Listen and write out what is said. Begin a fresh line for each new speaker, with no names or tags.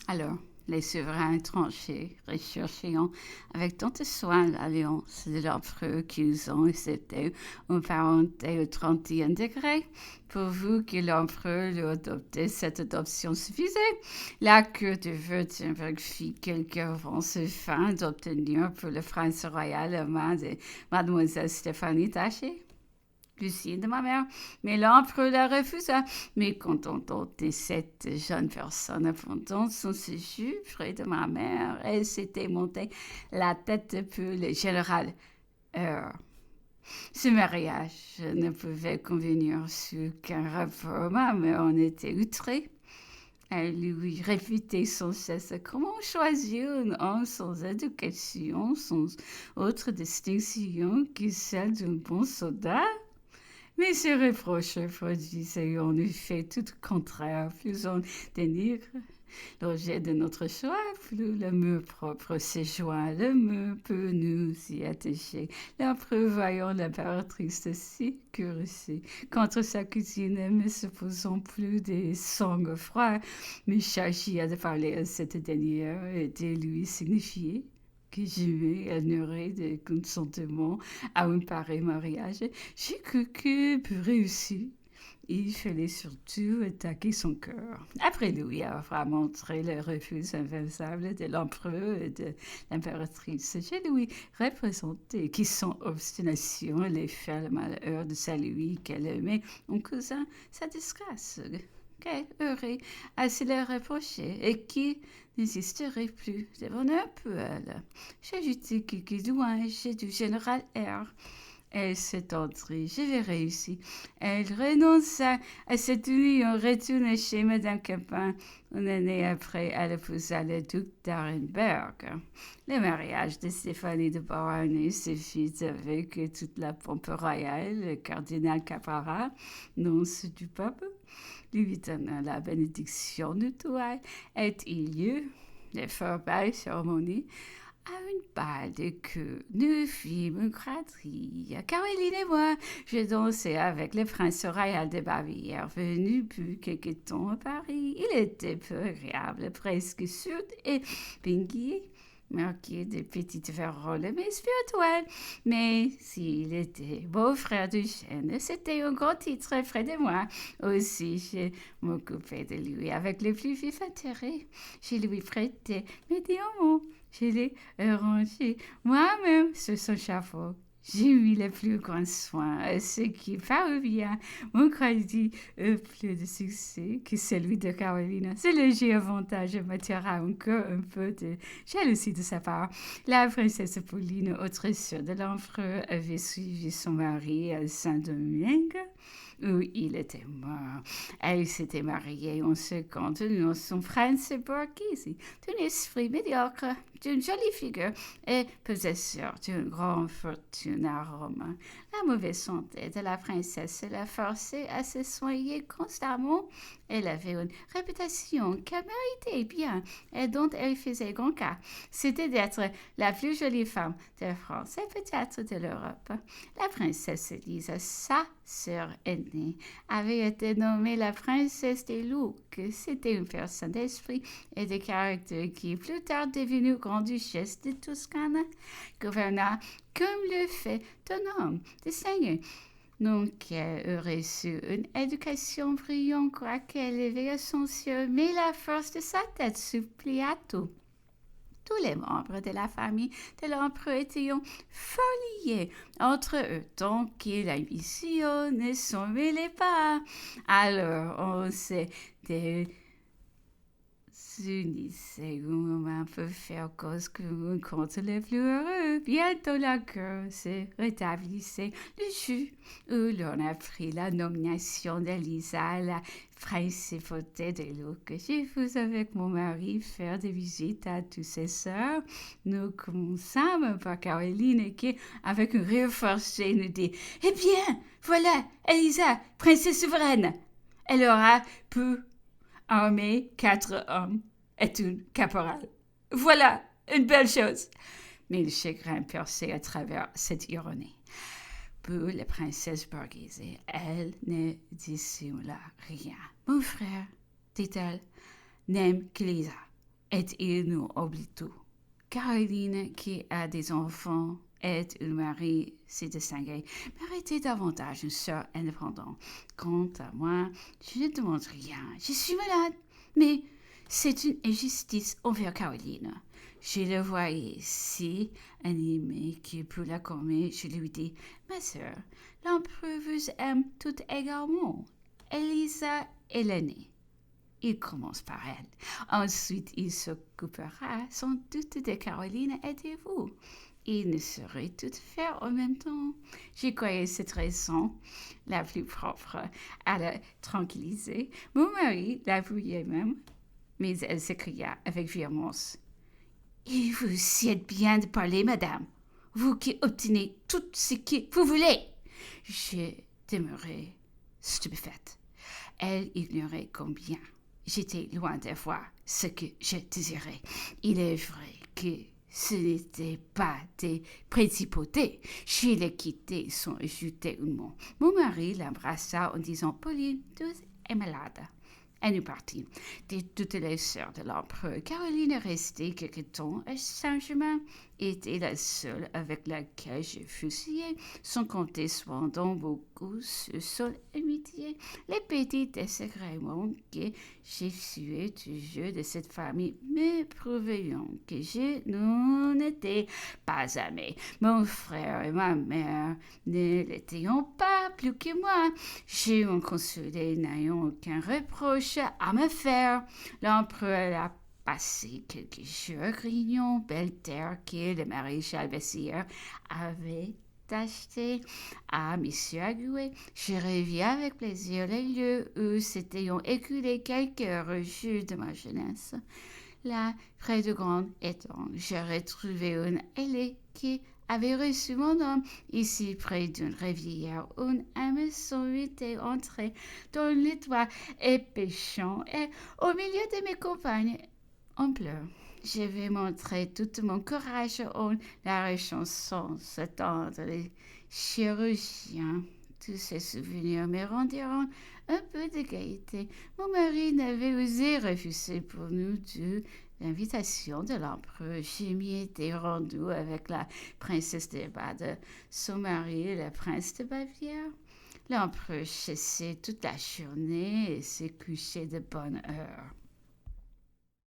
Alors, les souverains tranchés recherchant avec tant de soin l'alliance de l'empereur qu'ils ont accepté une parenté au 31 degré, pourvu que l'empereur lui adoptait cette adoption suffisait. La cour de Württemberg fit quelques avances afin d'obtenir pour le prince royal la main de mademoiselle Stéphanie Taché, Lucie de ma mère, mais l'empereur la refusa, mécontentant de cette jeune personne pendant son séjour près de ma mère. Elle s'était montée la tête pour le général. Euh, Ce mariage ne pouvait convenir sous qu'un rapport. Ma mère en était outrée. Elle lui répétait sans cesse comment choisir un homme sans éducation, sans autre distinction que celle d'un bon soldat. Mais ces reproches produisaient en effet tout le contraire. Plus on dénigre l'objet de notre choix, plus l'amour propre s'est joint. L'amour peut nous y attacher. L'empereur, voyant l'impératrice si cuirassée contre sa cousine, ne se posant plus des sangs froids, me chargea de parler à cette dernière et de lui signifier que jamais elle n'aurait de consentement à un pareil mariage. J'ai cru que pour réussir, il fallait surtout attaquer son cœur. Après lui avoir montré le refus invincible de l'empereur et de l'impératrice, je lui représenté que son obstination allait faire le malheur de celui qu'elle aimait en causant sa disgrâce. Qu'elle aurait à se le reprocher et qui n'existerait plus de bonheur pour elle. J'ajoutai quelques louanges du général R. Elle s'étendrit. Je vais réussir. Elle renonça à cette union, retourna chez Madame Capin. Une année après, elle épousa le duc d'Arenberg. Le mariage de Stéphanie de Beauharnais se fit avec toute la pompe royale. Le cardinal Capara, nonce du pape, lui donna la bénédiction du toit et il y eut de fort belles cérémonies. À une balle de queue, nous fîmes une graterie. Caroline et moi, je dansais avec le prince royal de Bavière, venu depuis quelque temps à Paris. Il était peu agréable, presque sourd et pingué, marqué de petites verroles, mais spirituel. Mais s'il était beau-frère du chêne, c'était un grand titre près de moi. Aussi, je m'occupais de lui avec le plus vif intérêt. Je lui prêtais mes diamants. Je l'ai rangé moi-même sur son chapeau. J'ai mis le plus grand soin à ce qui parvient. Mon crédit eut plus de succès que celui de Carolina. Ce léger avantage m'attira encore un peu de jalousie de sa part. La princesse Pauline, autre sœur de l'empereur, avait suivi son mari à Saint-Domingue, où il était mort. Elle s'était mariée en second nom son Franz Borghese, d'un esprit médiocre, d'une jolie figure et possesseur d'une grande fortune à Rome. La mauvaise santé de la princesse la forçait à se soigner constamment. Elle avait une réputation qu'elle méritait bien et dont elle faisait grand cas. C'était d'être la plus jolie femme de France et peut-être de l'Europe. La princesse Lisa, sa sœur aînée, avait été nommée la princesse des loups. C'était une personne d'esprit et de caractère qui, plus tard devenue grand-duchesse de Toscane, gouverna comme le fait un homme de seigneur. Non qu'elle aurait reçu une éducation brillante, quoiqu'elle avait son ciel, mais la force de sa tête supplia tout. Tous les membres de la famille de l'empereur étaient foliés entre eux, tant que l'ambition ne s'en mêlait pas. Alors on s'est s'unissait un peu faire cause contre les plus heureux. Bientôt la cour se rétablissait. Le jour où l'on a pris la nomination d'Elisa à la principauté de Luc, j'ai fus avec mon mari faire des visites à toutes ses sœurs. Nous commençâmes par Caroline qui, avec un rire forcé, nous dit « Eh bien, voilà, Elisa, princesse souveraine. Elle aura pu armé 4 hommes et une caporale. Voilà une belle chose. » Mais le chagrin perçait à travers cette ironie. Pour la princesse Borghese, elle ne dissimula rien. « Mon frère, dit-elle, n'aime qu'Elisa. et il nous oublie tout. Caroline, qui a des enfants, et un mari s'est distingué, méritait davantage une sœur indépendante. Quant à moi, je ne demande rien. Je suis malade, mais c'est une injustice envers Caroline. Je le voyais si animé que pour la calmer, je lui dis, ma sœur, l'empereur vous aime toutes également. Elisa est l'aînée. Il commence par elle. Ensuite, il s'occupera sans doute de Caroline et de vous. Il ne saurait tout faire en même temps. Je croyais cette raison la plus propre à la tranquilliser. Mon mari l'avouait même, mais elle s'écria avec violence. Il vous y êtes bien de parler, madame. Vous qui obtenez tout ce que vous voulez. Je demeurai stupéfaite. Elle ignorait combien j'étais loin d'avoir ce que je désirais. Il est vrai que ce n'était pas des principautés. Je l'ai quitté sans ajouter un mot. Mon mari l'embrassa en disant, Pauline, tu es malade. Elle nous partit. De toutes les sœurs de l'empereur, Caroline est restée quelque temps à Saint-Germain, était la seule avec laquelle je fusillais, sans compter cependant beaucoup sur son amitié. Les petits désagréments que j'ai sués toujours de cette famille me prouvaient que je n'en étais pas aimée. Mon frère et ma mère ne l'étaient pas plus que moi. Je m'en consolais n'ayant aucun reproche à me faire. L'empereur a passé quelques jours grignon, belle terre que le maréchal Bessire avait acheté à M. Agouet. Je reviens avec plaisir les lieux où s'étaient écoulés quelques heures de ma jeunesse. Là, près de Grand Étang, j'ai retrouvé une ailée qui avait reçu mon nom. Ici, près d'une rivière, un hameçon était entré dans les toits épêchant et au milieu de mes compagnes en pleurs. Je vais montrer tout mon courage en l'arrachant sans s'attendre les chirurgiens. Tous ces souvenirs me rendiront un peu de gaieté. Mon mari n'avait osé refuser pour nous deux l'invitation de l'empereur. Je m'y étais rendue avec la princesse de Bade, son mari, le prince de Bavière. L'empereur chassait toute la journée et se couchait de bonne heure.